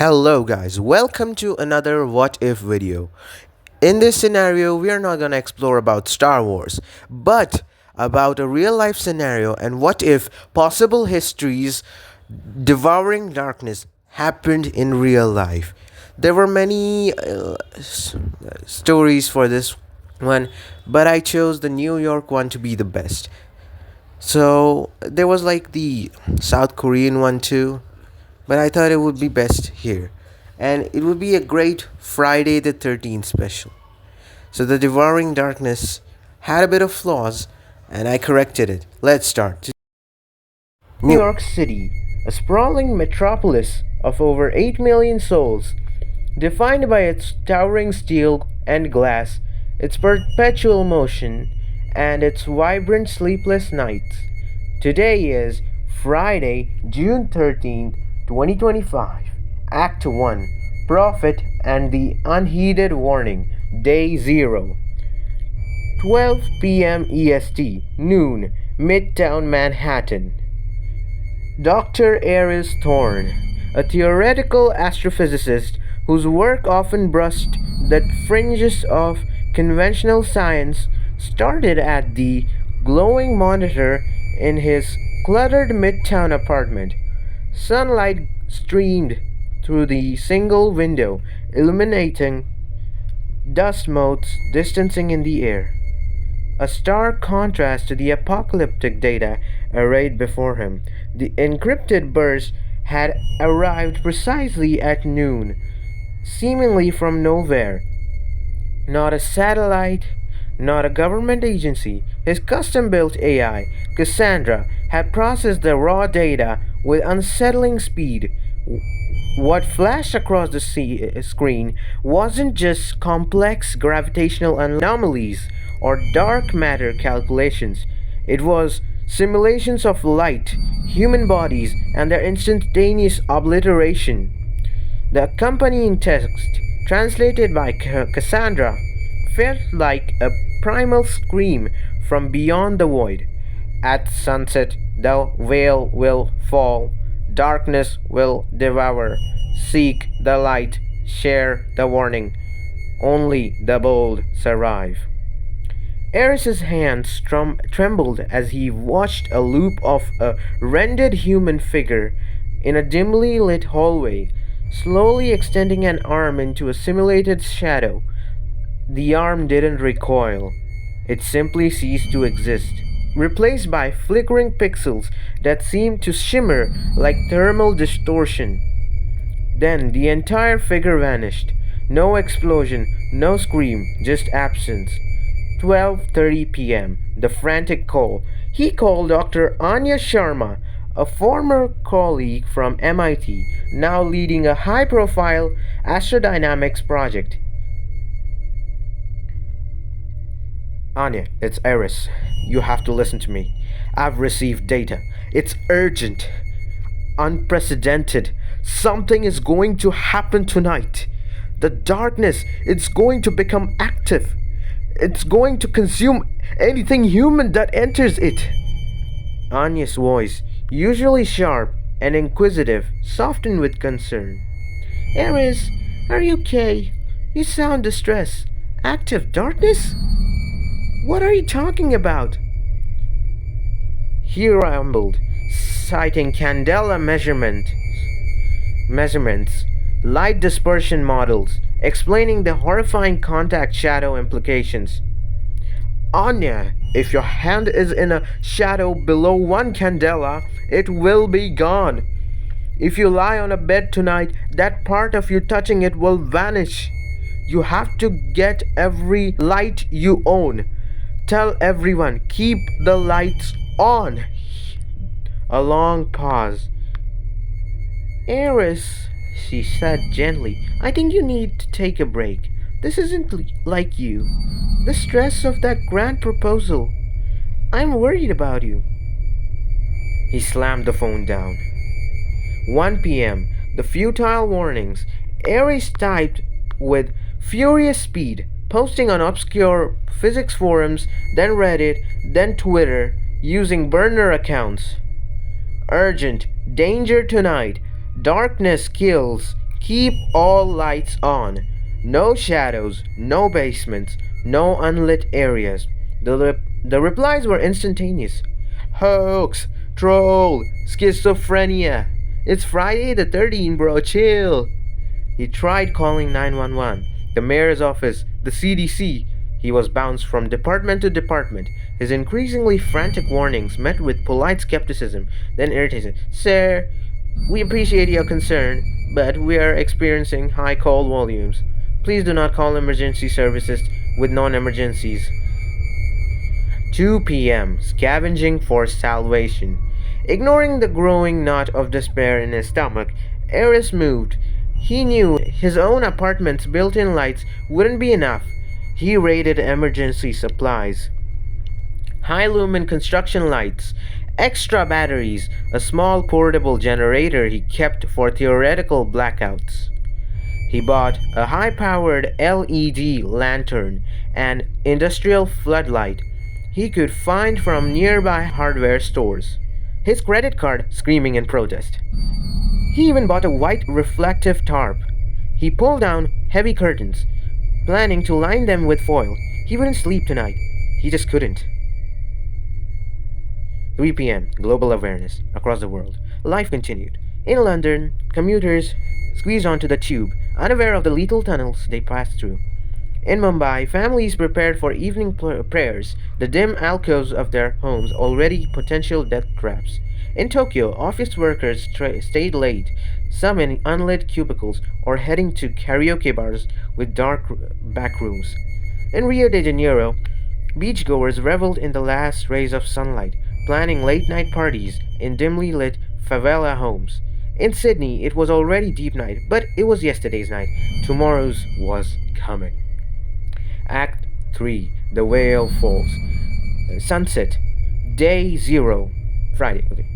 Hello guys, welcome to another what if video. In this scenario, we are not gonna explore about Star Wars, but about a real life scenario and what if possible histories devouring darkness happened in real life. There were many stories for this one, but I chose the New York one to be the best. So there was like the South Korean one too, but I thought it would be best here. And it would be a great Friday the 13th special. So the Devouring Darkness had a bit of flaws, and I corrected it. Let's start. New York City, a sprawling metropolis of over 8 million souls, defined by its towering steel and glass, its perpetual motion, and its vibrant sleepless nights. Today is Friday, June 13th, 2025. Act 1, Prophet and the Unheeded Warning, Day 0. 12 p.m. EST, noon, Midtown Manhattan. Dr. Aris, a theoretical astrophysicist whose work often brushed the fringes of conventional science, started at the glowing monitor in his cluttered midtown apartment. Sunlight streamed through the single window, illuminating dust motes distancing in the air. A stark contrast to the apocalyptic data arrayed before him. The encrypted burst had arrived precisely at noon, seemingly from nowhere. Not a satellite, not a government agency. His custom built AI, Cassandra, had processed the raw data with unsettling speed. What flashed across the screen wasn't just complex gravitational anomalies or dark matter calculations, it was simulations of light, human bodies, and their instantaneous obliteration. The accompanying text, translated by Cassandra, felt like a primal scream from beyond the void. At sunset, the veil will fall, darkness will devour. Seek the light, share the warning. Only the bold survive. Aris's hands trembled as he watched a loop of a rendered human figure in a dimly lit hallway, slowly extending an arm into a simulated shadow. The arm didn't recoil, it simply ceased to exist, replaced by flickering pixels that seemed to shimmer like thermal distortion. Then the entire figure vanished. No explosion, no scream, just absence. 12:30 p.m. The frantic call. He called Dr. Anya Sharma, a former colleague from MIT, now leading a high-profile astrodynamics project. Anya, it's Aris. You have to listen to me. I've received data. It's urgent. Unprecedented. Something is going to happen tonight. The darkness, it's going to become active. It's going to consume anything human that enters it. Anya's voice, usually sharp and inquisitive, softened with concern. Aris, are you okay? You sound distressed. Active darkness? What are you talking about? He rambled, citing candela measurements, light dispersion models, explaining the horrifying contact shadow implications. Anya, if your hand is in a shadow below 1 candela, it will be gone. If you lie on a bed tonight, that part of you touching it will vanish. You have to get every light you own. Tell everyone, keep the lights on. A long pause. Aris, she said gently, I think you need to take a break. This isn't like you. The stress of that grand proposal. I'm worried about you. He slammed the phone down. 1 p.m. The futile warnings. Aris typed with furious speed, posting on obscure physics forums, then Reddit, then Twitter, using burner accounts. Urgent. Danger tonight. Darkness kills. Keep all lights on. No shadows, no basements, no unlit areas. The replies were instantaneous. Hoax, troll, schizophrenia. It's Friday the 13th, bro, chill. He tried calling 911, the mayor's office, the CDC. He was bounced from department to department. His increasingly frantic warnings met with polite skepticism, then irritation. Sir, we appreciate your concern, but we are experiencing high call volumes. Please do not call emergency services with non emergencies. 2 p.m. Scavenging for salvation. Ignoring the growing knot of despair in his stomach, Aris moved. He knew his own apartment's built in lights wouldn't be enough. He raided emergency supplies. High lumen construction lights, extra batteries, a small portable generator he kept for theoretical blackouts. He bought a high powered LED lantern and industrial floodlight he could find from nearby hardware stores, his credit card screaming in protest. He even bought a white reflective tarp. He pulled down heavy curtains, planning to line them with foil. He wouldn't sleep tonight. He just couldn't. 3 p.m. Global awareness across the world. Life continued. In London, commuters squeezed onto the tube, unaware of the lethal tunnels they passed through. In Mumbai, families prepared for evening prayers, the dim alcoves of their homes already potential death traps. In Tokyo, office workers stayed late, some in unlit cubicles or heading to karaoke bars with dark back rooms. In Rio de Janeiro, beachgoers reveled in the last rays of sunlight, planning late night parties in dimly lit favela homes. In Sydney, it was already deep night, but it was yesterday's night. Tomorrow's was coming. Act 3. The Whale Falls. Sunset. Day 0. Friday. Okay.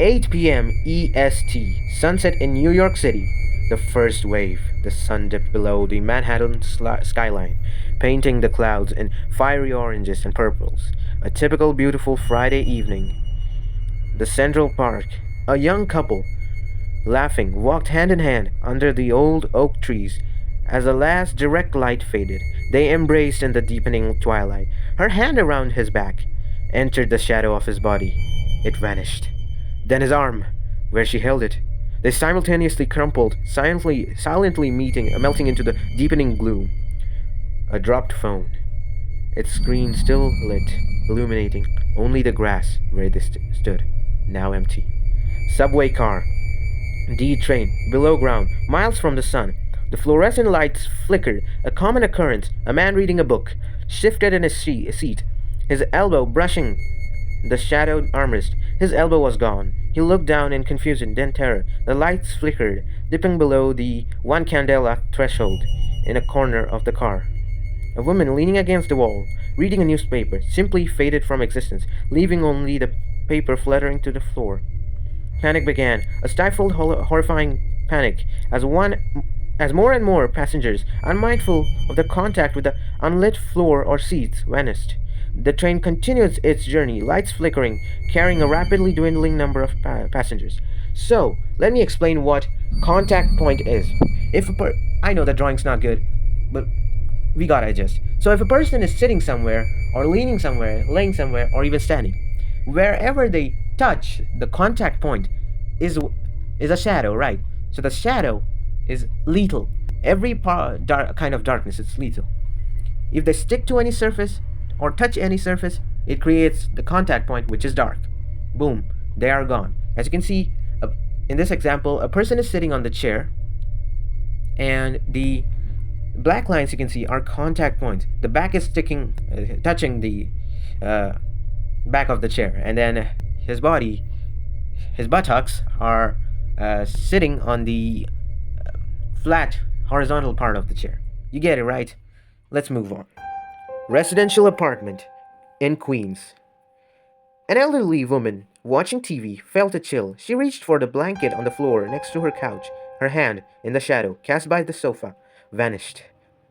8 p.m. EST. Sunset in New York City. The first wave. The sun dipped below the Manhattan skyline, painting the clouds in fiery oranges and purples. A typical beautiful Friday evening. The Central Park. A young couple, laughing, walked hand in hand under the old oak trees. As the last direct light faded, they embraced in the deepening twilight. Her hand around his back entered the shadow of his body. It vanished. Then his arm, where she held it. They simultaneously crumpled, silently melting into the deepening gloom. A dropped phone, its screen still lit, illuminating only the grass where they stood, now empty. Subway car. D train, below ground, miles from the sun. The fluorescent lights flickered, a common occurrence. A man reading a book shifted in his seat, his elbow brushing the shadowed armrest. His elbow was gone. He looked down in confusion, then terror. The lights flickered, dipping below the one candela threshold in a corner of the car. A woman leaning against the wall, reading a newspaper, simply faded from existence, leaving only the paper fluttering to the floor. Panic began, a stifled, horrifying panic, as more and more passengers, unmindful of the contact with the unlit floor or seats, vanished. The train continued its journey, lights flickering, carrying a rapidly dwindling number of passengers. So, let me explain what contact point is. I know the drawing's not good, but we gotta adjust. So if a person is sitting somewhere, or leaning somewhere, laying somewhere, or even standing, wherever they touch, the contact point is a shadow, right? So the shadow is lethal. Every kind of darkness is lethal. If they stick to any surface or touch any surface, it creates the contact point, which is dark. Boom, they are gone. As you can see, in this example, a person is sitting on the chair, and the black lines you can see are contact points. The back is touching the back of the chair, and then his buttocks are sitting on the flat horizontal part of the chair. You get it, right? Let's move on. Residential apartment in Queens. An elderly woman watching TV felt a chill. She reached for the blanket on the floor next to her couch. Her hand, in the shadow cast by the sofa, vanished.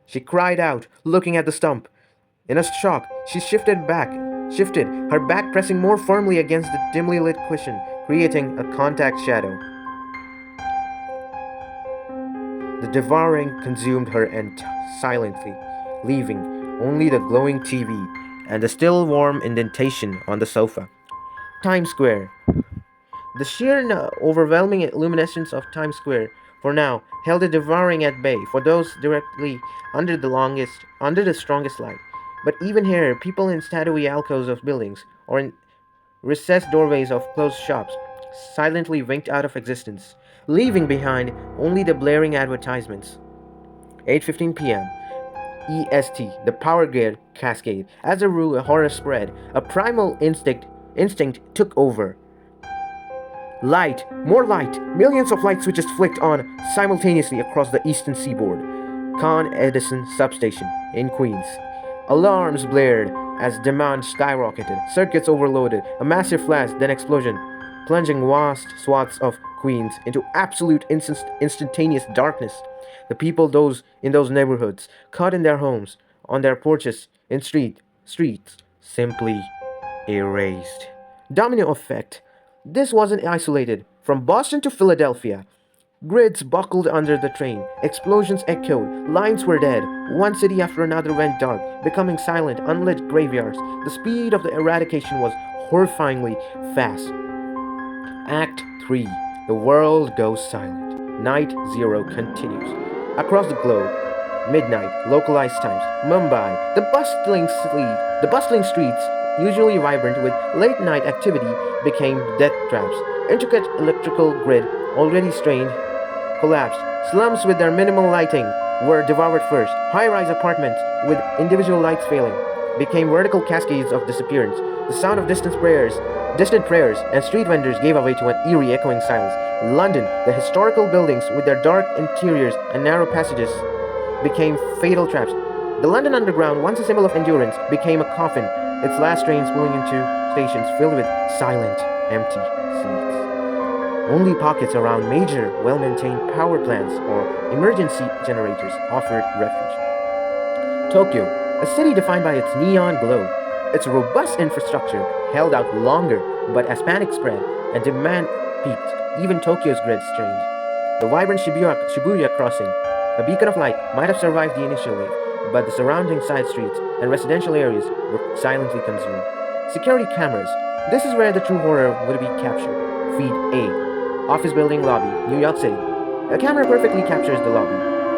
She cried out, looking at the stump. In a shock, she shifted, her back pressing more firmly against the dimly lit cushion, creating a contact shadow. The devouring consumed her silently, leaving only the glowing TV and the still warm indentation on the sofa. Times Square. The sheer and overwhelming luminescence of Times Square, for now, held the devouring at bay for those directly under the strongest light. But even here, people in shadowy alcoves of buildings or in recessed doorways of closed shops silently winked out of existence, leaving behind only the blaring advertisements. 8:15 p.m. EST, the power grid cascade. As the horror spread, a primal instinct took over. Light, more light, millions of light switches flicked on simultaneously across the eastern seaboard. Con Edison substation in Queens. Alarms blared as demand skyrocketed, circuits overloaded, a massive flash, then explosion, plunging vast swaths of Queens into absolute instantaneous darkness. The people in those neighborhoods, caught in their homes, on their porches, in streets, simply erased. Domino effect. This wasn't isolated. From Boston to Philadelphia, grids buckled under the train, explosions echoed, lines were dead. One city after another went dark, becoming silent, unlit graveyards. The speed of the eradication was horrifyingly fast. Act 3. The world goes silent. Night Zero continues. Across the globe, midnight, localized times, Mumbai, the bustling streets, usually vibrant with late-night activity, became death traps. Intricate electrical grid, already strained, collapsed. Slums with their minimal lighting were devoured first. High-rise apartments with individual lights failing became vertical cascades of disappearance. The sound of distant prayers, and street vendors gave away to an eerie echoing silence. London, the historical buildings with their dark interiors and narrow passages, became fatal traps. The London Underground, once a symbol of endurance, became a coffin, its last trains pulling into stations filled with silent, empty seats. Only pockets around major, well-maintained power plants or emergency generators offered refuge. Tokyo, a city defined by its neon glow. Its robust infrastructure held out longer, but as panic spread and demand peaked, even Tokyo's grid strained. The vibrant Shibuya crossing, a beacon of light, might have survived the initial wave, but the surrounding side streets and residential areas were silently consumed. Security cameras. This is where the true horror would be captured. Feed A. Office building lobby, New York City. A camera perfectly captures the lobby.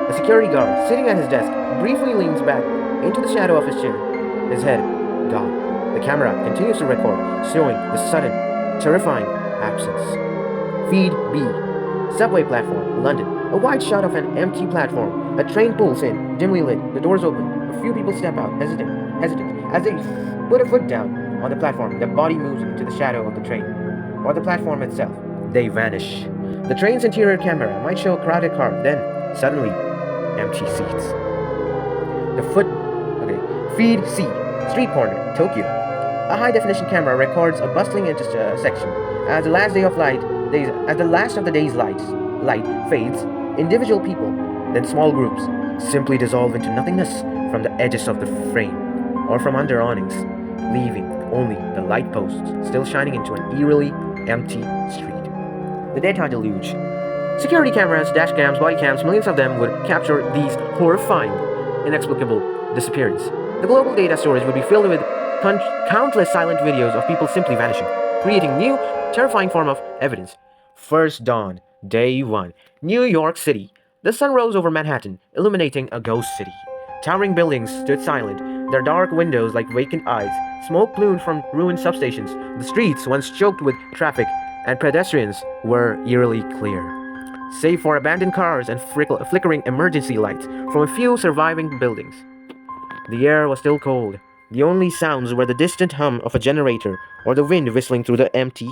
A security guard, sitting at his desk, briefly leans back into the shadow of his chair, his head gone. The camera continues to record, showing the sudden, terrifying absence. Feed B. Subway platform, London. A wide shot of an empty platform. A train pulls in, dimly lit. The doors open. A few people step out, hesitant. As they put a foot down on the platform, the body moves into the shadow of the train, or the platform itself. They vanish. The train's interior camera might show a crowded car, then, suddenly, empty seats. Feed C. Street corner, Tokyo. A high-definition camera records a bustling intersection. As the last of the day's light fades, individual people, then small groups, simply dissolve into nothingness from the edges of the frame or from under awnings, leaving only the light posts still shining into an eerily empty street. The data deluge. Security cameras, dash cams, body cams, millions of them would capture these horrifying, inexplicable disappearances. The global data storage would be filled with countless silent videos of people simply vanishing, creating new, terrifying form of evidence. First dawn, day 1, New York City. The sun rose over Manhattan, illuminating a ghost city. Towering buildings stood silent, their dark windows like vacant eyes. Smoke plumed from ruined substations. The streets, once choked with traffic and pedestrians, were eerily clear, save for abandoned cars and flickering emergency lights from a few surviving buildings. The air was still cold. The only sounds were the distant hum of a generator or the wind whistling through the empty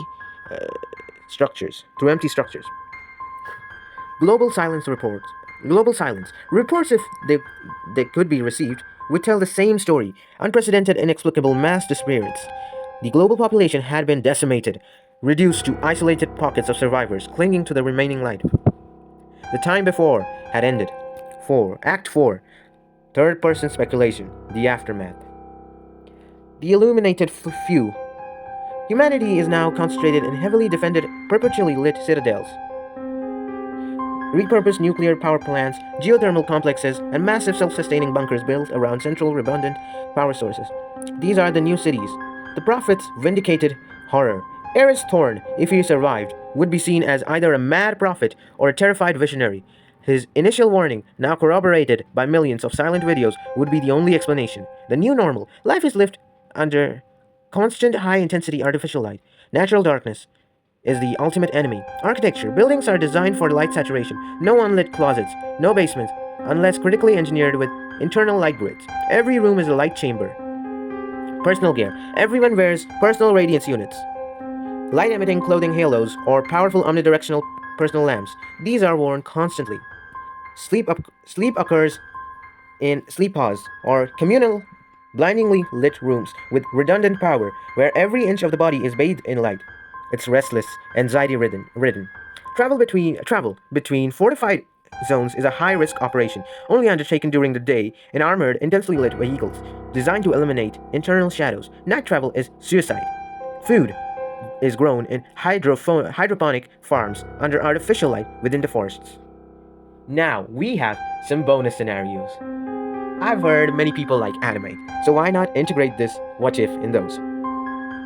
structures. Global silence. Reports, if they could be received, would tell the same story. Unprecedented, inexplicable mass disappearance. The global population had been decimated, reduced to isolated pockets of survivors clinging to the remaining light. The time before had ended. Act 4. Third-person speculation. The aftermath. The illuminated few. Humanity is now concentrated in heavily defended, perpetually lit citadels. repurposed nuclear power plants, geothermal complexes, and massive self-sustaining bunkers built around central redundant power sources. These are the new cities. The prophet's vindicated horror. Aris Thorn, if he survived, would be seen as either a mad prophet or a terrified visionary. His initial warning, now corroborated by millions of silent videos, would be the only explanation. The new normal. Life is lived under constant high-intensity artificial light. Natural darkness is the ultimate enemy. Architecture. Buildings are designed for light saturation. No unlit closets, no basements, unless critically engineered with internal light grids. Every room is a light chamber. Personal gear. Everyone wears personal radiance units, light-emitting clothing halos, or powerful omnidirectional personal lamps. These are worn constantly. Sleep occurs in sleep pods, or communal, blindingly lit rooms with redundant power, where every inch of the body is bathed in light. It's restless, anxiety-ridden. Travel between fortified zones is a high-risk operation, only undertaken during the day in armored, intensely lit vehicles, designed to eliminate internal shadows. Night travel is suicide. Food is grown in hydroponic farms under artificial light within the forests. Now, we have some bonus scenarios. I've heard many people like anime, so why not integrate this what if in those?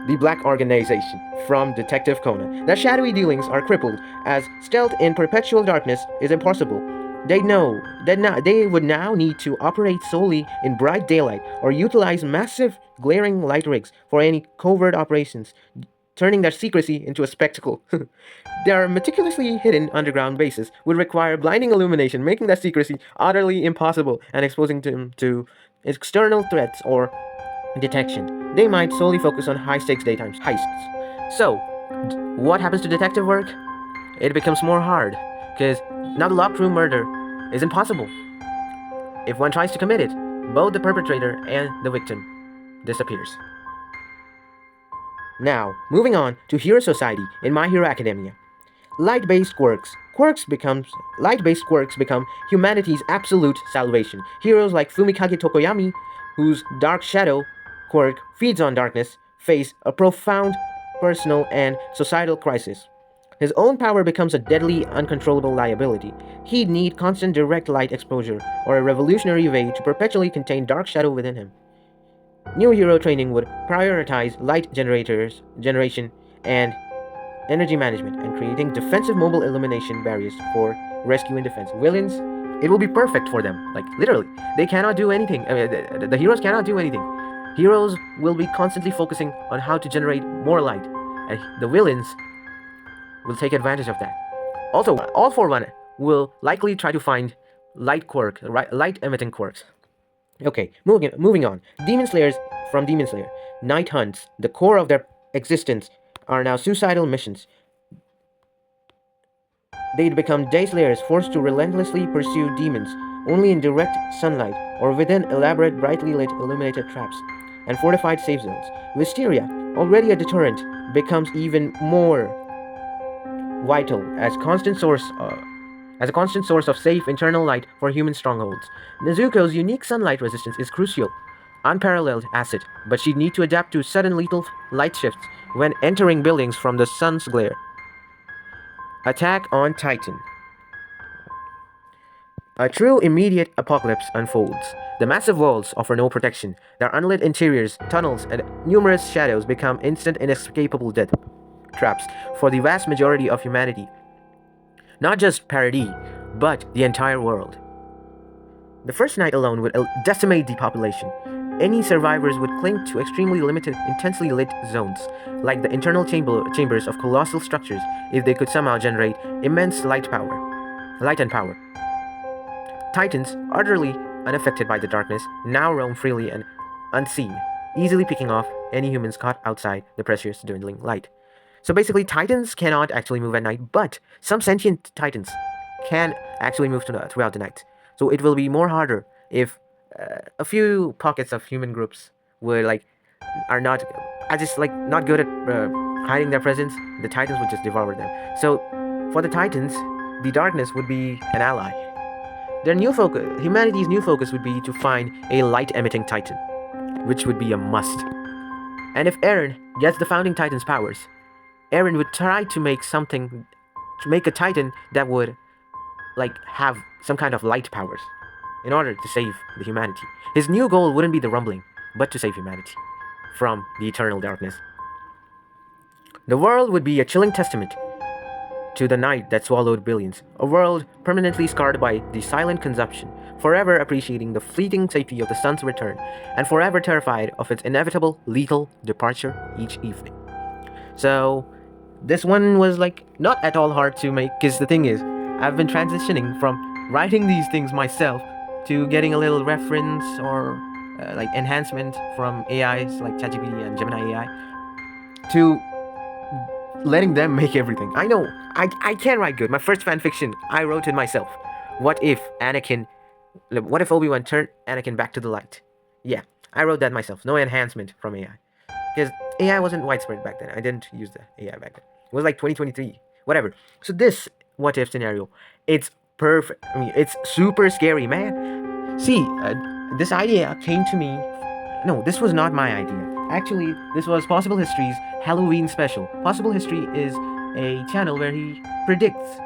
The Black Organization from Detective Conan. Their shadowy dealings are crippled, as stealth in perpetual darkness is impossible. They know that they would now need to operate solely in bright daylight or utilize massive glaring light rigs for any covert operations, turning their secrecy into a spectacle. Their meticulously hidden underground bases would require blinding illumination, making their secrecy utterly impossible and exposing them to external threats or detection. They might solely focus on high-stakes daytime heists. So, what happens to detective work? It becomes more hard, because now the locked room murder is impossible. If one tries to commit it, both the perpetrator and the victim disappears. Now, moving on to Hero Society in My Hero Academia. Light-based quirks. Light-based quirks become humanity's absolute salvation. Heroes like Fumikage Tokoyami, whose Dark Shadow quirk feeds on darkness, face a profound personal and societal crisis. His own power becomes a deadly, uncontrollable liability. He'd need constant direct light exposure or a revolutionary way to perpetually contain dark shadow within him. New hero training would prioritize light generation and energy management, and creating defensive mobile illumination barriers for rescue and defense. Villains, it will be perfect for them. Like, literally, they cannot do anything. The heroes cannot do anything. Heroes will be constantly focusing on how to generate more light, and the villains will take advantage of that. Also, All for One will likely try to find light-emitting quirks. Okay, moving on. Demon Slayers from Demon Slayer. Night hunts, the core of their existence, are now suicidal missions. They'd become day slayers forced to relentlessly pursue demons only in direct sunlight or within elaborate, brightly lit, illuminated traps and fortified safe zones. Wisteria, already a deterrent, becomes even more vital as a constant source of safe internal light for human strongholds. Nezuko's unique sunlight resistance is crucial, unparalleled asset, but she'd need to adapt to sudden lethal light shifts when entering buildings from the sun's glare. Attack on Titan. A true immediate apocalypse unfolds. The massive walls offer no protection. Their unlit interiors, tunnels, and numerous shadows become instant inescapable death traps for the vast majority of humanity. Not just Paradis, but the entire world. The first night alone would decimate the population. Any survivors would cling to extremely limited, intensely lit zones, like the internal chambers of colossal structures, if they could somehow generate immense light and power. Titans, utterly unaffected by the darkness, now roam freely and unseen, easily picking off any humans caught outside the precious dwindling light. So basically, Titans cannot actually move at night, but some sentient Titans can actually move throughout the night. So it will be more harder if a few pockets of human groups are not not good at hiding their presence. The Titans would just devour them. So for the Titans, the darkness would be an ally. Humanity's new focus would be to find a light-emitting Titan, which would be a must. And if Eren gets the founding Titan's powers, Eren would try to make a Titan that would like have some kind of light powers in order to save the humanity. His new goal wouldn't be the rumbling, but to save humanity from the eternal darkness. The world would be a chilling testament to the night that swallowed billions, a world permanently scarred by the silent consumption, forever appreciating the fleeting safety of the sun's return, and forever terrified of its inevitable lethal departure each evening. So, this one was like not at all hard to make, because the thing is, I've been transitioning from writing these things myself to getting a little reference or like enhancement from AIs like ChatGPT and Gemini AI to letting them make everything. I know, I can write good. My first fan fiction, I wrote it myself. What if Obi-Wan turned Anakin back to the light? Yeah, I wrote that myself. No enhancement from AI. Because AI wasn't widespread back then. I didn't use the AI back then. It was like 2023. Whatever. So this what if scenario, it's perfect. I mean, it's super scary, man. See, this idea came to me. No, this was not my idea. Actually, this was Possible History's Halloween special. Possible History is a channel where he predicts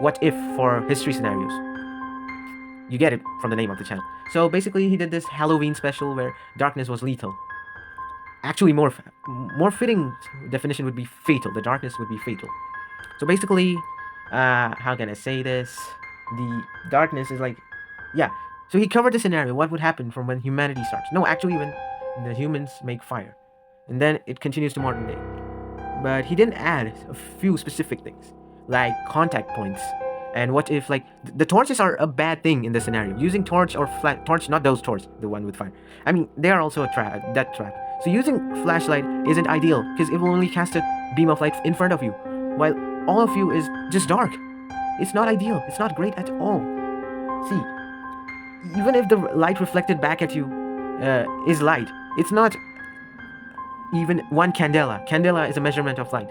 what if for history scenarios. You get it from the name of the channel. So basically, he did this Halloween special where darkness was lethal. Actually, more fitting definition would be fatal. The darkness would be fatal. So basically, how can I say this? The darkness is like, yeah. So he covered the scenario. What would happen from when humanity starts? No, actually, when the humans make fire, and then it continues to modern day. But he didn't add a few specific things like contact points. And what if like the torches are a bad thing in this scenario? Using torch or torch, not those torch, the one with fire. I mean, they are also a death trap. So using flashlight isn't ideal because it will only cast a beam of light in front of you, while all of you is just dark. It's not ideal. It's not great at all. See, even if the light reflected back at you is light, it's not even one candela. Candela is a measurement of light.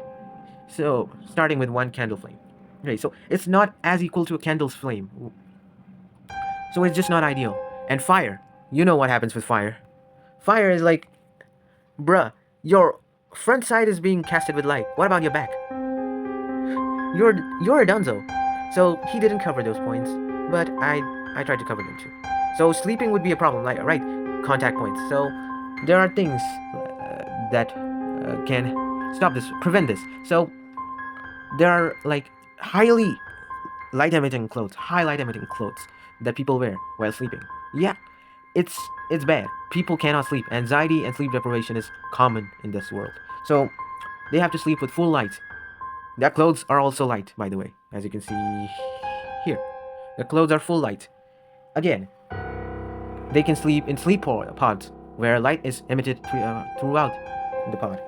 So starting with one candle flame. Okay, so it's not as equal to a candle's flame. So it's just not ideal. And fire, you know what happens with fire. Fire is like, bruh, your front side is being casted with light. What about your back? You're a dunzo. So he didn't cover those points, but I tried to cover them too. So sleeping would be a problem, like right, contact points. So there are things that can stop this, prevent this. So there are like highly high light emitting clothes that people wear while sleeping. Yeah, it's bad. People cannot sleep. Anxiety and sleep deprivation is common in this world. So they have to sleep with full light. Their clothes are also light, by the way, as you can see here. The clothes are full light. Again, they can sleep in sleep pods where light is emitted throughout the pod.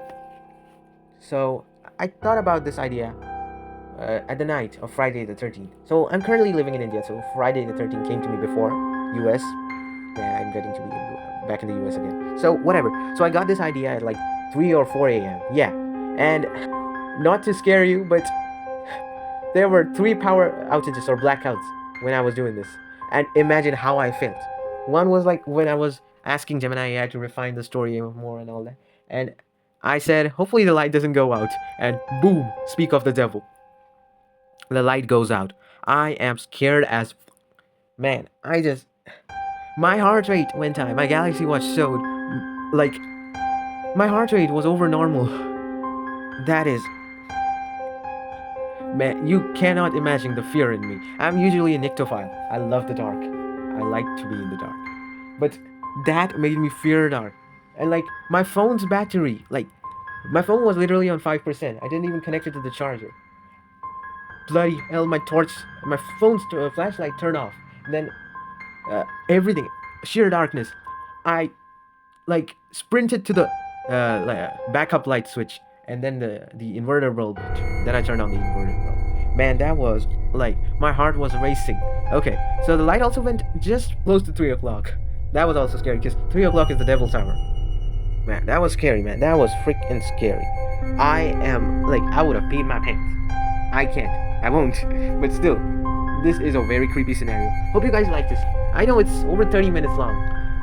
So I thought about this idea at the night of Friday the 13th. So I'm currently living in India, so Friday the 13th came to me before US. And I'm getting to be back in the US again. So whatever. So I got this idea at like 3 or 4 a.m. Yeah. And not to scare you, but there were 3 power outages or blackouts when I was doing this. And imagine how I felt. One was like when I was asking Gemini AI to refine the story more and all that. And I said, hopefully the light doesn't go out. And boom, speak of the devil. The light goes out. I am scared as... Man, my heart rate went high. My Galaxy Watch showed, like, my heart rate was over normal. That is... Man, you cannot imagine the fear in me. I'm usually a nyctophile. I love the dark. I like to be in the dark. But that made me fear dark. And like, my phone's battery, like, my phone was literally on 5%. I didn't even connect it to the charger. Bloody hell, my phone's flashlight turned off. And then, everything, sheer darkness. I, like, sprinted to the backup light switch. And then the inverter bulb. Then I turned on the inverter bulb. Man, that was, like, my heart was racing. Okay, so the light also went just close to 3 o'clock. That was also scary, because 3 o'clock is the devil's hour. Man, that was scary, man. That was freaking scary. I would have peed my pants. I can't. I won't. But still, this is a very creepy scenario. Hope you guys like this. I know it's over 30 minutes long,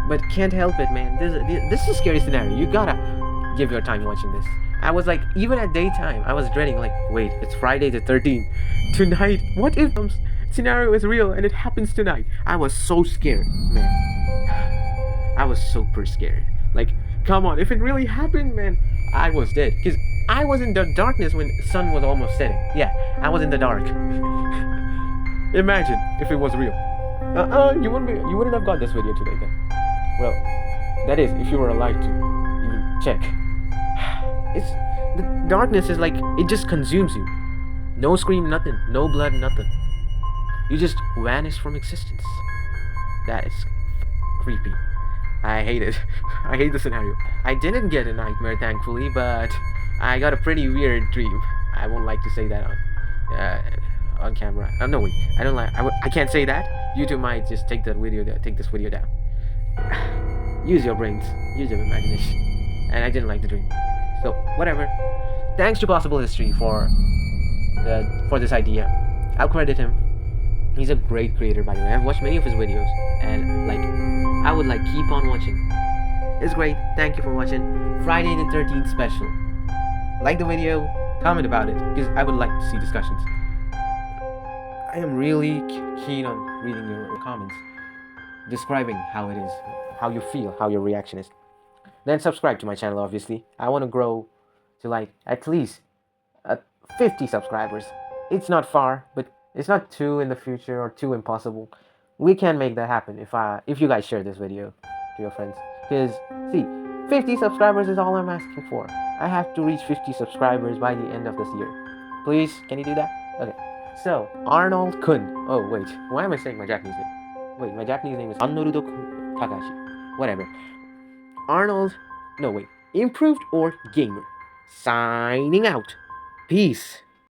but can't help it, man. This is a scary scenario. You gotta give your time watching this. I was like, even at daytime, I was dreading, like, wait, it's Friday the 13th. Tonight, what if scenario is real and it happens tonight. I was so scared, man. I was super scared. Like, come on, if it really happened, man, I was dead. Because I was in the darkness when the sun was almost setting. Yeah, I was in the dark. Imagine if it was real. You wouldn't have got this video today then. Well, that is, if you were alive to even check. It's the darkness is like it just consumes you. No scream, nothing. No blood, nothing. You just vanish from existence. That is creepy. I hate it. I hate the scenario. I didn't get a nightmare, thankfully, but I got a pretty weird dream. I won't like to say that on camera. No, wait. I don't like. I can't say that. YouTube might just take this video down. Use your brains. Use your imagination. And I didn't like the dream. So whatever. Thanks to Possible History for this idea. I'll credit him. He's a great creator, by the way. I've watched many of his videos, and like, I would like keep on watching. It's great. Thank you for watching Friday the 13th special. Like the video, comment about it, because I would like to see discussions. I am really keen on reading your comments, describing how it is, how you feel, how your reaction is. Then subscribe to my channel, obviously. I want to grow to like at least 50 subscribers. It's not far, but it's not too in the future or too impossible. We can make that happen if you guys share this video to your friends. Because see, 50 subscribers is all I'm asking for. I have to reach 50 subscribers by the end of this year. Please, can you do that? Okay. So, Arnold Kun. Oh wait, why am I saying my Japanese name? Wait, my Japanese name is Arnold Takashi. Whatever. Improved Orc Gamer. Signing out. Peace.